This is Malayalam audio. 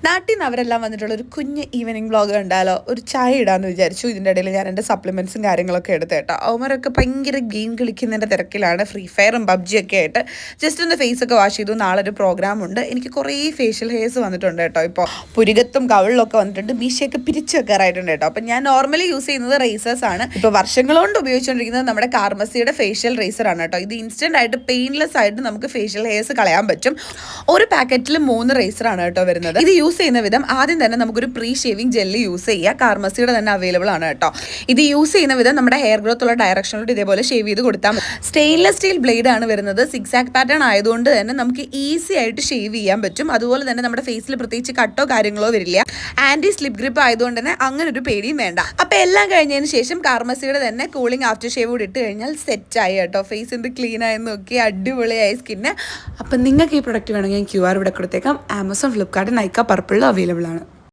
നാട്ടിൽ നിന്ന് അവരെല്ലാം വന്നിട്ടുള്ള ഒരു കുഞ്ഞ് ഈവനിങ് വ്ളോഗ് കണ്ടാലോ, ഒരു ചായ ഇടാമെന്ന് വിചാരിച്ചു. ഇതിൻ്റെ ഇടയിൽ ഞാൻ എൻ്റെ സപ്ലിമെൻറ്റ്സും കാര്യങ്ങളൊക്കെ എടുത്ത് കേട്ടോ. അവന്മാരൊക്കെ ഭയങ്കര ഗെയിം കളിക്കുന്നതിൻ്റെ തിരക്കിലാണ്, ഫ്രീ ഫയറും പബ്ജിയൊക്കെ ആയിട്ട്. ജസ്റ്റ് ഒന്ന് ഫേസൊക്കെ വാഷ് ചെയ്തു. നാളെ ഒരു പ്രോഗ്രാം ഉണ്ട്. എനിക്ക് കുറേ ഫേഷ്യൽ ഹെയർസ് വന്നിട്ടുണ്ട് കേട്ടോ. ഇപ്പോൾ പുരികത്തും കവിളിലൊക്കെ വന്നിട്ടുണ്ട്, മീശയൊക്കെ പിരിച്ചു വെക്കാറായിട്ടുണ്ട് കേട്ടോ. അപ്പം ഞാൻ നോർമലി യൂസ് ചെയ്യുന്നത് റേസേഴ്സ് ആണ്. ഇപ്പോൾ വർഷങ്ങൾ കൊണ്ട് ഉപയോഗിച്ചുകൊണ്ടിരിക്കുന്നത് നമ്മുടെ കാർമസിയുടെ ഫേഷ്യൽ റേസർ ആണ് കേട്ടോ. ഇത് ഇൻസ്റ്റന്റ് ആയിട്ട് പെയിൻലെസ് ആയിട്ട് നമുക്ക് ഫേഷ്യൽ ഹെയർസ് കളയാൻ പറ്റും. ഒരു പാക്കറ്റിൽ 3 റേസറാണ് കേട്ടോ വരുന്നത്. ഇത് യൂസ് ചെയ്യുന്ന വിധം ആദ്യം തന്നെ നമുക്കൊരു പ്രീ ഷേവിംഗ് ജെല്ല് യൂസ് ചെയ്യുക. കാർമസിയുടെ തന്നെ അവൈലബിൾ ആണ് കേട്ടോ. ഇത് യൂസ് ചെയ്യുന്ന വിധം നമ്മുടെ ഹെയർ ഗ്രോത്ത് ഉള്ള ഡയറക്ഷനിലോട്ട് ഇതേപോലെ ഷേവ് ചെയ്ത് കൊടുത്താൽ മതി. സ്റ്റെയിൻലെസ് സ്റ്റീൽ ബ്ലേഡ് ആണ് വരുന്നത്. 6 ആക്ട് പാറ്റേൺ ആയതുകൊണ്ട് തന്നെ നമുക്ക് ഈസി ആയിട്ട് ഷേവ് ചെയ്യാൻ പറ്റും. അതുപോലെ തന്നെ നമ്മുടെ ഫേസിൽ പ്രത്യേകിച്ച് കട്ടോ കാര്യങ്ങളോ വരില്ല. ആന്റി സ്ലിപ്പ് ഗ്രിപ്പ് ആയതുകൊണ്ട് തന്നെ അങ്ങനെ ഒരു പേടിയും വേണ്ട. അപ്പോൾ എല്ലാം കഴിഞ്ഞതിന് ശേഷം കാർമസിയുടെ തന്നെ കൂളിംഗ് ആഫ്റ്റർ ഷേവ് കൂടി ഇട്ട് കഴിഞ്ഞാൽ സെറ്റായി കേട്ടോ. ഫേസ് എന്ത് ക്ലീൻ ആയി നോക്കി, അടിപൊളിയായി സ്കിന്ന്. അപ്പം നിങ്ങൾക്ക് ഈ പ്രൊഡക്റ്റ് വേണമെങ്കിൽ QR ഇവിടെ കൊടുത്തേക്കാം. ആമസോൺ, ഫ്ലിപ്കാർട്ട്, നൈക്ക, പർപ്പിളിലും അവൈലബിൾ ആണ്.